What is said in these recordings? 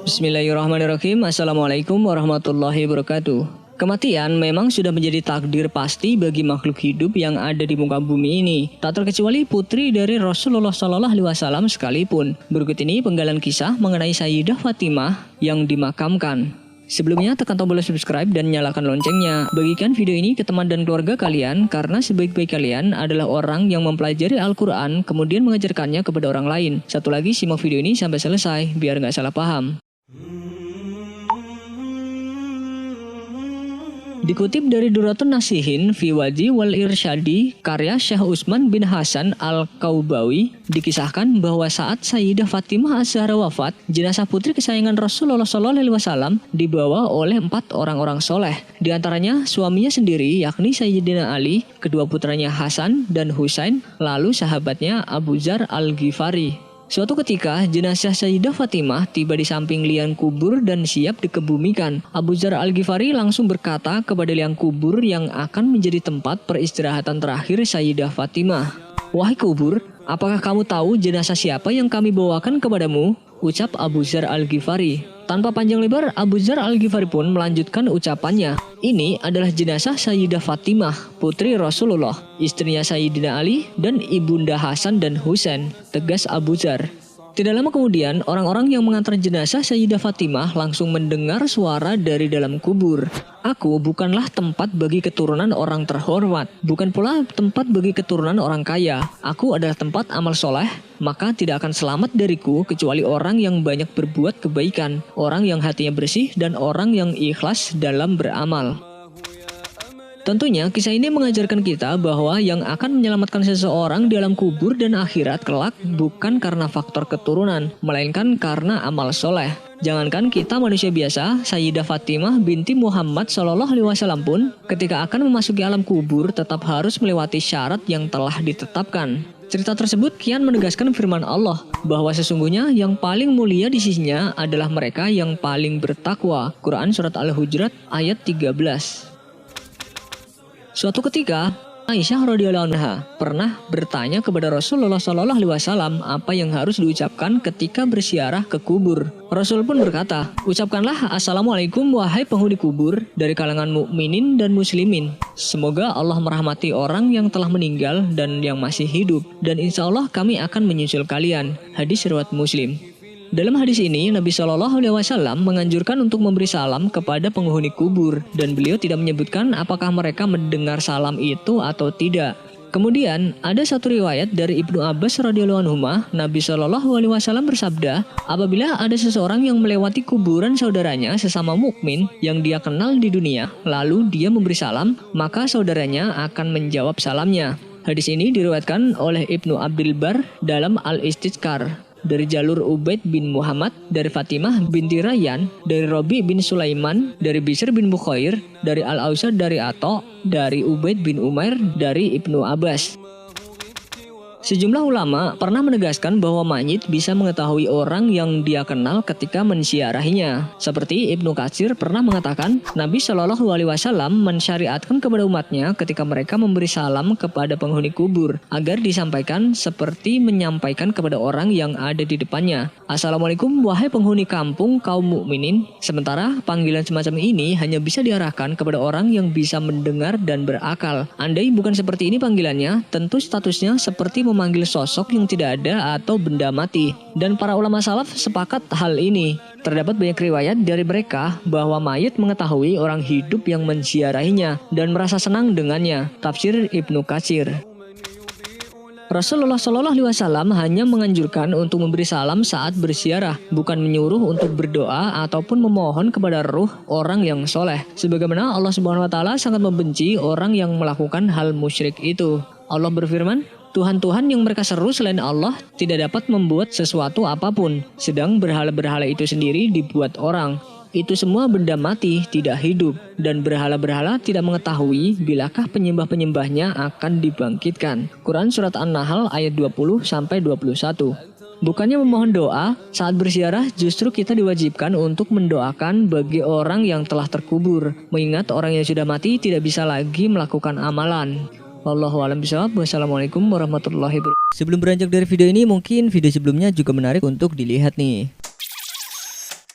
Bismillahirrahmanirrahim. Assalamualaikum warahmatullahi wabarakatuh. Kematian memang sudah menjadi takdir pasti bagi makhluk hidup yang ada di muka bumi ini, tak terkecuali putri dari Rasulullah SAW sekalipun. Berikut ini penggalan kisah mengenai Sayyidah Fatimah yang dimakamkan. Sebelumnya tekan tombol subscribe dan nyalakan loncengnya. Bagikan video ini ke teman dan keluarga kalian, karena sebaik-baik kalian adalah orang yang mempelajari Al-Quran kemudian mengajarkannya kepada orang lain. Satu lagi, simak video ini sampai selesai biar nggak salah paham. Dikutip dari Duratun Nasihin fi Waji wal Irsyadi karya Syekh Utsman bin Hasan Al-Kaubawi, dikisahkan bahwa saat Sayyidah Fatimah Az-Zahra wafat, jenazah putri kesayangan Rasulullah SAW dibawa oleh 4 orang-orang soleh. Di antaranya suaminya sendiri, yakni Sayyidina Ali, kedua putranya Hasan dan Husain, lalu sahabatnya Abu Dzar Al-Ghifari. Suatu ketika, jenazah Sayyidah Fatimah tiba di samping liang kubur dan siap dikebumikan. Abu Dzar Al-Ghifari langsung berkata kepada liang kubur yang akan menjadi tempat peristirahatan terakhir Sayyidah Fatimah, "Wahai kubur, apakah kamu tahu jenazah siapa yang kami bawakan kepadamu?" Ucap Abu Dzar Al-Ghifari. Tanpa panjang lebar, Abu Dzar Al-Ghifari pun melanjutkan ucapannya. Ini adalah jenazah Sayyidah Fatimah, putri Rasulullah, istrinya Sayyidina Ali, dan ibunda Hasan dan Husain, tegas Abu Dzar. Tidak lama kemudian, orang-orang yang mengantar jenazah Sayyidah Fatimah langsung mendengar suara dari dalam kubur. "Aku bukanlah tempat bagi keturunan orang terhormat, bukan pula tempat bagi keturunan orang kaya. Aku adalah tempat amal soleh, maka tidak akan selamat dariku kecuali orang yang banyak berbuat kebaikan, orang yang hatinya bersih, dan orang yang ikhlas dalam beramal." Tentunya kisah ini mengajarkan kita bahwa yang akan menyelamatkan seseorang di alam kubur dan akhirat kelak bukan karena faktor keturunan, melainkan karena amal soleh. Jangankan kita manusia biasa, Sayyidah Fatimah binti Muhammad SAW pun ketika akan memasuki alam kubur tetap harus melewati syarat yang telah ditetapkan. Cerita tersebut kian menegaskan firman Allah bahwa sesungguhnya yang paling mulia di sisinya adalah mereka yang paling bertakwa. Quran Surat Al-Hujurat ayat 13. Suatu ketika, Aisyah radhiyallahu anha pernah bertanya kepada Rasulullah SAW apa yang harus diucapkan ketika berziarah ke kubur. Rasul pun berkata, "Ucapkanlah Assalamualaikum wahai penghuni kubur dari kalangan mukminin dan muslimin. Semoga Allah merahmati orang yang telah meninggal dan yang masih hidup, dan insya Allah kami akan menyusul kalian." Hadis riwayat Muslim. Dalam hadis ini, Nabi SAW menganjurkan untuk memberi salam kepada penghuni kubur, dan beliau tidak menyebutkan apakah mereka mendengar salam itu atau tidak. Kemudian, ada satu riwayat dari Ibnu Abbas radhiyallahu anhu, Nabi SAW bersabda, "Apabila ada seseorang yang melewati kuburan saudaranya sesama mukmin yang dia kenal di dunia, lalu dia memberi salam, maka saudaranya akan menjawab salamnya." Hadis ini diriwayatkan oleh Ibnu Abdul Bar dalam Al-Istizkar. Dari jalur Ubaid bin Muhammad, dari Fatimah binti Rayyan, dari Robi bin Sulaiman, dari Bishr bin Bukhair, dari Al-Ausa, dari Ato, dari Ubaid bin Umair, dari Ibnu Abbas. Sejumlah ulama pernah menegaskan bahwa mayit bisa mengetahui orang yang dia kenal ketika menziarahinya. Seperti Ibnu Katsir pernah mengatakan, Nabi SAW mensyariatkan kepada umatnya ketika mereka memberi salam kepada penghuni kubur, agar disampaikan seperti menyampaikan kepada orang yang ada di depannya. "Assalamualaikum wahai penghuni kampung kaum mukminin." Sementara panggilan semacam ini hanya bisa diarahkan kepada orang yang bisa mendengar dan berakal. Andai bukan seperti ini panggilannya, tentu statusnya seperti memanggil sosok yang tidak ada atau benda mati. Dan para ulama salaf sepakat hal ini. Terdapat banyak riwayat dari mereka bahwa mayit mengetahui orang hidup yang menziarahinya dan merasa senang dengannya. Tafsir Ibnu Katsir. Rasulullah SAW hanya menganjurkan untuk memberi salam saat berziarah, bukan menyuruh untuk berdoa ataupun memohon kepada ruh orang yang soleh. Sebagaimana Allah Subhanahu Wa Taala sangat membenci orang yang melakukan hal musyrik itu. Allah berfirman, "Tuhan-Tuhan yang mereka seru selain Allah tidak dapat membuat sesuatu apapun, sedang berhala-berhala itu sendiri dibuat orang. Itu semua benda mati, tidak hidup, dan berhala-berhala tidak mengetahui bilakah penyembah-penyembahnya akan dibangkitkan." Quran Surat An-Nahl ayat 20-21. Bukannya memohon doa, saat berziarah justru kita diwajibkan untuk mendoakan bagi orang yang telah terkubur, mengingat orang yang sudah mati tidak bisa lagi melakukan amalan. Wallahu a'lam bishawab. Wassalamualaikum warahmatullahi wabarakatuh. Sebelum beranjak dari video ini, mungkin video sebelumnya juga menarik untuk dilihat nih.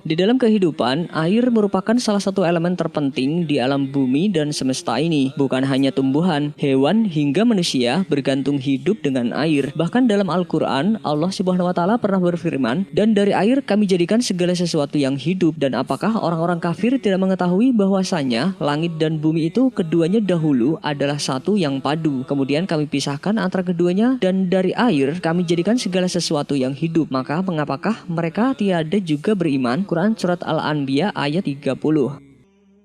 Di dalam kehidupan, air merupakan salah satu elemen terpenting di alam bumi dan semesta ini. Bukan hanya tumbuhan, hewan, hingga manusia bergantung hidup dengan air. Bahkan dalam Al-Quran, Allah Subhanahu wa Ta'ala pernah berfirman, "Dan dari air kami jadikan segala sesuatu yang hidup." Dan apakah orang-orang kafir tidak mengetahui bahwasanya langit dan bumi itu keduanya dahulu adalah satu yang padu. Kemudian kami pisahkan antara keduanya, dan dari air kami jadikan segala sesuatu yang hidup. Maka mengapakah mereka tiada juga beriman? Quran Surat Al-Anbiya ayat 30.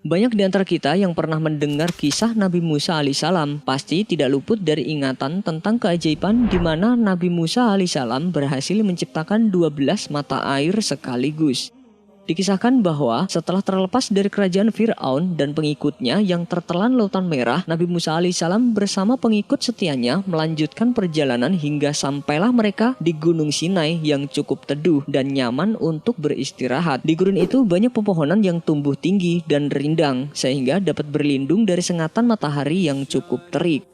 Banyak di antara kita yang pernah mendengar kisah Nabi Musa alaihissalam pasti tidak luput dari ingatan tentang keajaiban di mana Nabi Musa alaihissalam berhasil menciptakan 12 mata air sekaligus. Dikisahkan bahwa setelah terlepas dari kerajaan Fir'aun dan pengikutnya yang tertelan Lautan Merah, Nabi Musa alaihissalam bersama pengikut setianya melanjutkan perjalanan hingga sampailah mereka di Gunung Sinai yang cukup teduh dan nyaman untuk beristirahat. Di gurun itu banyak pepohonan yang tumbuh tinggi dan rindang sehingga dapat berlindung dari sengatan matahari yang cukup terik.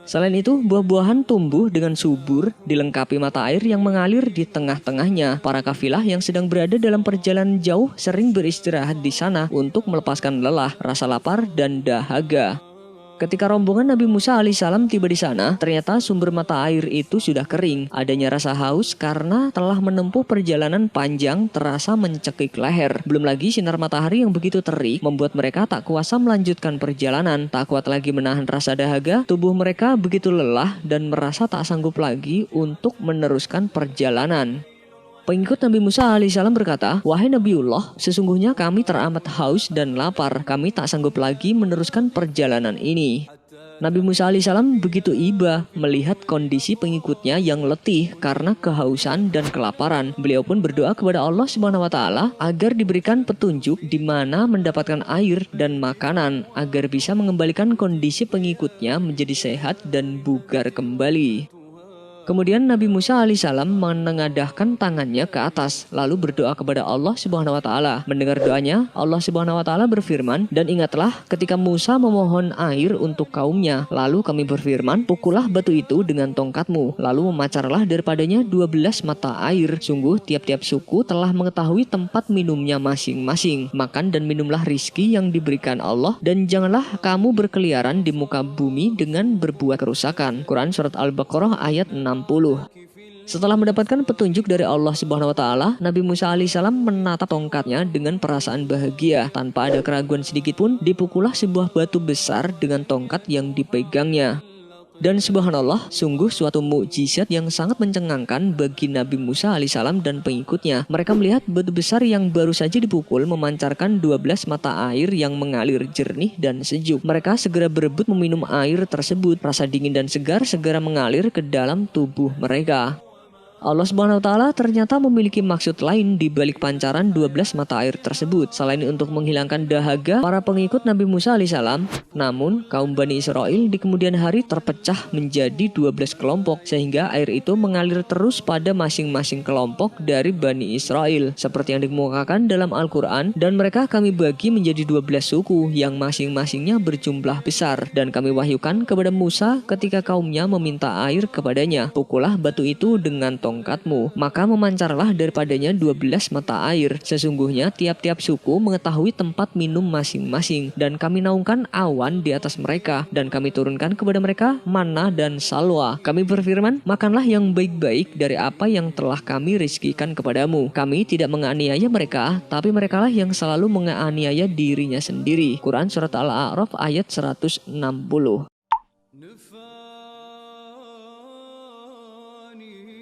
Selain itu, buah-buahan tumbuh dengan subur, dilengkapi mata air yang mengalir di tengah-tengahnya. Para kafilah yang sedang berada dalam perjalanan jauh sering beristirahat di sana untuk melepaskan lelah, rasa lapar, dan dahaga. Ketika rombongan Nabi Musa alaihissalam tiba di sana, ternyata sumber mata air itu sudah kering. Adanya rasa haus karena telah menempuh perjalanan panjang terasa mencekik leher. Belum lagi sinar matahari yang begitu terik membuat mereka tak kuasa melanjutkan perjalanan. Tak kuat lagi menahan rasa dahaga, tubuh mereka begitu lelah dan merasa tak sanggup lagi untuk meneruskan perjalanan. Pengikut Nabi Musa alaihissalam berkata, "Wahai Nabiullah, sesungguhnya kami teramat haus dan lapar. Kami tak sanggup lagi meneruskan perjalanan ini." Nabi Musa alaihissalam begitu iba melihat kondisi pengikutnya yang letih karena kehausan dan kelaparan. Beliau pun berdoa kepada Allah Subhanahu wa Ta'ala agar diberikan petunjuk di mana mendapatkan air dan makanan agar bisa mengembalikan kondisi pengikutnya menjadi sehat dan bugar kembali. Kemudian Nabi Musa alaihissalam menengadahkan tangannya ke atas lalu berdoa kepada Allah Subhanahu wa Ta'ala. Mendengar doanya, Allah Subhanahu wa Ta'ala berfirman, "Dan ingatlah ketika Musa memohon air untuk kaumnya, lalu kami berfirman, pukullah batu itu dengan tongkatmu, lalu memacarlah daripadanya 12 mata air. Sungguh tiap-tiap suku telah mengetahui tempat minumnya masing-masing. Makan dan minumlah rizki yang diberikan Allah, dan janganlah kamu berkeliaran di muka bumi dengan berbuat kerusakan." Quran Surat Al-Baqarah ayat 60. Setelah mendapatkan petunjuk dari Allah Subhanahu wa Ta'ala, Nabi Musa alaihissalam menatap tongkatnya dengan perasaan bahagia. Tanpa ada keraguan sedikit pun, dipukullah sebuah batu besar dengan tongkat yang dipegangnya. Dan subhanallah, sungguh suatu mukjizat yang sangat mencengangkan bagi Nabi Musa alaihissalam dan pengikutnya. Mereka melihat batu besar yang baru saja dipukul memancarkan 12 mata air yang mengalir jernih dan sejuk. Mereka segera berebut meminum air tersebut. Rasa dingin dan segar segera mengalir ke dalam tubuh mereka. Allah Subhanahu wa Ta'ala ternyata memiliki maksud lain di balik pancaran 12 mata air tersebut. Selain untuk menghilangkan dahaga para pengikut Nabi Musa alaihissalam, namun kaum Bani Israel di kemudian hari terpecah menjadi 12 kelompok sehingga air itu mengalir terus pada masing-masing kelompok dari Bani Israel seperti yang dikemukakan dalam Al-Quran. Dan mereka kami bagi menjadi 12 suku yang masing-masingnya berjumlah besar. Dan kami wahyukan kepada Musa ketika kaumnya meminta air kepadanya, pukullah batu itu dengan tongkatmu, maka memancarlah daripadanya 12 mata air. Sesungguhnya tiap-tiap suku mengetahui tempat minum masing-masing, dan kami naungkan awan di atas mereka, dan kami turunkan kepada mereka manna dan salwa. Kami berfirman, makanlah yang baik-baik dari apa yang telah kami rizkikan kepadamu. Kami tidak menganiaya mereka, tapi merekalah yang selalu menganiaya dirinya sendiri. Quran Surat Al-A'raf ayat 160.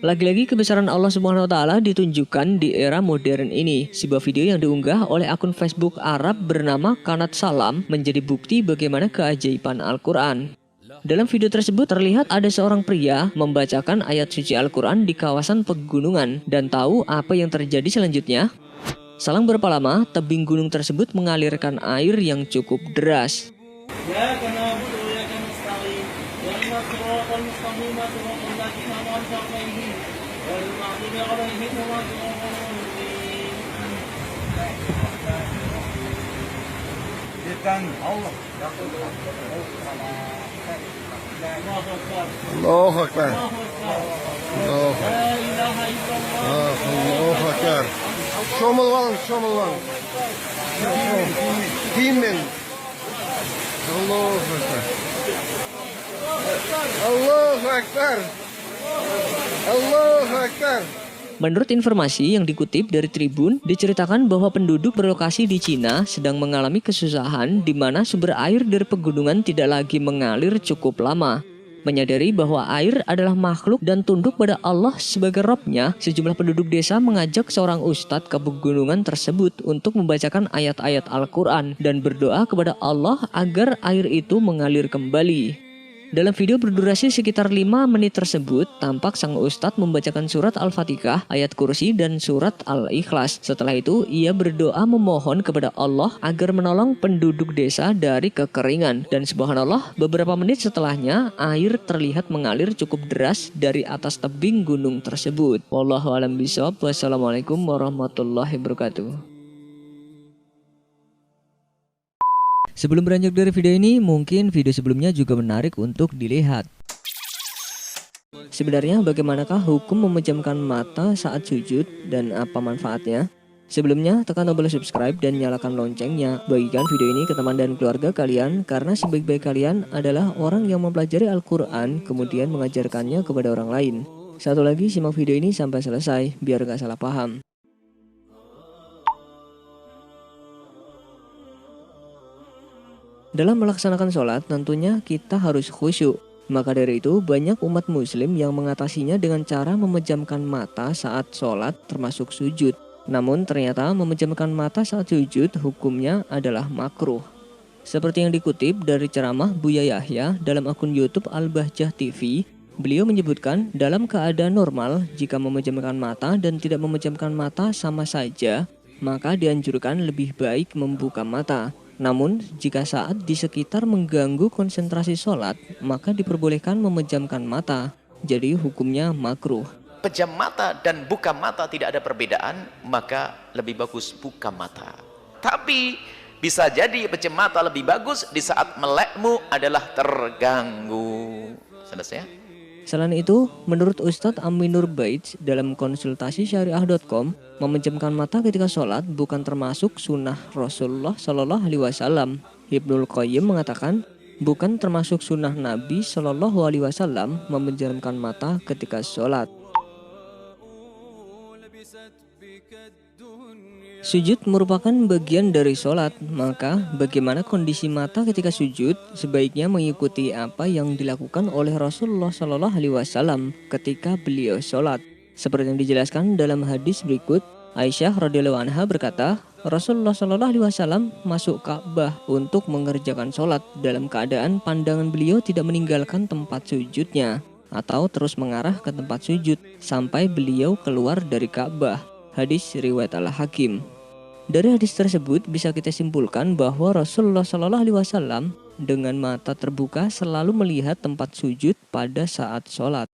Lagi-lagi kebesaran Allah Subhanahu wa Ta'ala ditunjukkan di era modern ini. Sebuah video yang diunggah oleh akun Facebook Arab bernama Kanat Salam menjadi bukti bagaimana keajaiban Al-Quran. Dalam video tersebut terlihat ada seorang pria membacakan ayat suci Al-Quran di kawasan pegunungan. Dan tahu apa yang terjadi selanjutnya? Selang berapa lama, tebing gunung tersebut mengalirkan air yang cukup deras. Allahu Akbar. Allahu Akbar. Şomulvan. Kimin? Allahu Ekber. Allahu Ekber. Allahu Ekber. Menurut informasi yang dikutip dari Tribun, diceritakan bahwa penduduk berlokasi di Cina sedang mengalami kesusahan di mana sumber air dari pegunungan tidak lagi mengalir cukup lama. Menyadari bahwa air adalah makhluk dan tunduk pada Allah sebagai Rabb-nya, sejumlah penduduk desa mengajak seorang ustadz ke pegunungan tersebut untuk membacakan ayat-ayat Al-Quran dan berdoa kepada Allah agar air itu mengalir kembali. Dalam video berdurasi sekitar 5 menit tersebut, tampak sang ustadz membacakan surat Al-Fatihah, ayat kursi, dan surat Al-Ikhlas. Setelah itu, ia berdoa memohon kepada Allah agar menolong penduduk desa dari kekeringan. Dan subhanallah, beberapa menit setelahnya, air terlihat mengalir cukup deras dari atas tebing gunung tersebut. Wallahu a'lam bishawab. Wassalamualaikum warahmatullahi wabarakatuh. Sebelum beranjak dari video ini, mungkin video sebelumnya juga menarik untuk dilihat. Sebenarnya bagaimanakah hukum memejamkan mata saat sujud dan apa manfaatnya? Sebelumnya, tekan tombol subscribe dan nyalakan loncengnya. Bagikan video ini ke teman dan keluarga kalian karena sebaik-baik kalian adalah orang yang mempelajari Al-Quran kemudian mengajarkannya kepada orang lain. Satu lagi, simak video ini sampai selesai biar gak salah paham. Dalam melaksanakan sholat, tentunya kita harus khusyuk. Maka dari itu, banyak umat muslim yang mengatasinya dengan cara memejamkan mata saat sholat termasuk sujud. Namun ternyata memejamkan mata saat sujud hukumnya adalah makruh. Seperti yang dikutip dari ceramah Buya Yahya dalam akun YouTube Al-Bahjah TV, beliau menyebutkan dalam keadaan normal, jika memejamkan mata dan tidak memejamkan mata sama saja, maka dianjurkan lebih baik membuka mata. Namun, jika saat di sekitar mengganggu konsentrasi sholat, maka diperbolehkan memejamkan mata. Jadi hukumnya makruh. Pejam mata dan buka mata tidak ada perbedaan, maka lebih bagus buka mata. Tapi bisa jadi pejam mata lebih bagus di saat melekmu adalah terganggu. Selesai? Selain itu, menurut Ustadz Aminur Baits dalam konsultasi syariah.com, memejamkan mata ketika sholat bukan termasuk sunnah Rasulullah Shallallahu Alaihi Wasallam. Ibnul Qayyim mengatakan, bukan termasuk sunnah Nabi Shallallahu Alaihi Wasallam memejamkan mata ketika sholat. Sujud merupakan bagian dari sholat, maka bagaimana kondisi mata ketika sujud? Sebaiknya mengikuti apa yang dilakukan oleh Rasulullah Shallallahu Alaihi Wasallam ketika beliau sholat. Seperti yang dijelaskan dalam hadis berikut, Aisyah radhiyallahu anha berkata, Rasulullah Shallallahu Alaihi Wasallam masuk Ka'bah untuk mengerjakan sholat dalam keadaan pandangan beliau tidak meninggalkan tempat sujudnya atau terus mengarah ke tempat sujud sampai beliau keluar dari Ka'bah. Hadis riwayat Al-Hakim. Dari hadis tersebut bisa kita simpulkan bahwa Rasulullah Shallallahu Alaihi Wasallam dengan mata terbuka selalu melihat tempat sujud pada saat sholat.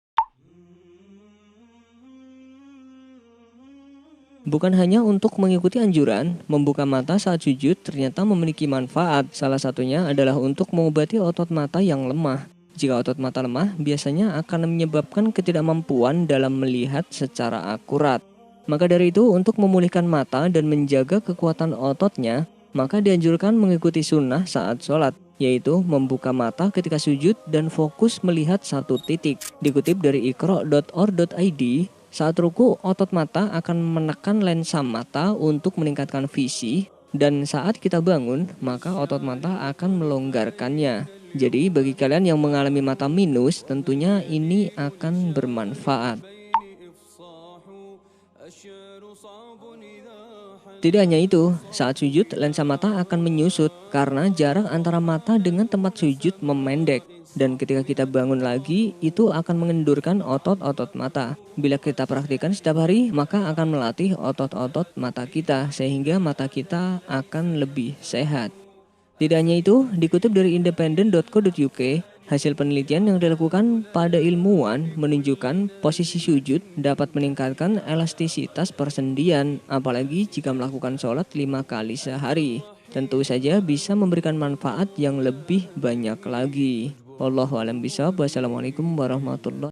Bukan hanya untuk mengikuti anjuran, membuka mata saat sujud ternyata memiliki manfaat. Salah satunya adalah untuk mengobati otot mata yang lemah. Jika otot mata lemah, biasanya akan menyebabkan ketidakmampuan dalam melihat secara akurat. Maka dari itu, untuk memulihkan mata dan menjaga kekuatan ototnya, maka dianjurkan mengikuti sunnah saat sholat, yaitu membuka mata ketika sujud dan fokus melihat satu titik. Dikutip dari iqra.or.id, saat ruku, otot mata akan menekan lensa mata untuk meningkatkan visi, dan saat kita bangun, maka otot mata akan melonggarkannya. Jadi, bagi kalian yang mengalami mata minus, tentunya ini akan bermanfaat. Tidak hanya itu, saat sujud lensa mata akan menyusut karena jarak antara mata dengan tempat sujud memendek. Dan ketika kita bangun lagi, itu akan mengendurkan otot-otot mata. Bila kita praktikkan setiap hari, maka akan melatih otot-otot mata kita sehingga mata kita akan lebih sehat. Tidak hanya itu, dikutip dari independent.co.uk, hasil penelitian yang dilakukan pada ilmuwan menunjukkan posisi sujud dapat meningkatkan elastisitas persendian, apalagi jika melakukan sholat 5 kali sehari. Tentu saja bisa memberikan manfaat yang lebih banyak lagi. Wallahu a'lam bishawab. Wassalamualaikum warahmatullahi wabarakatuh.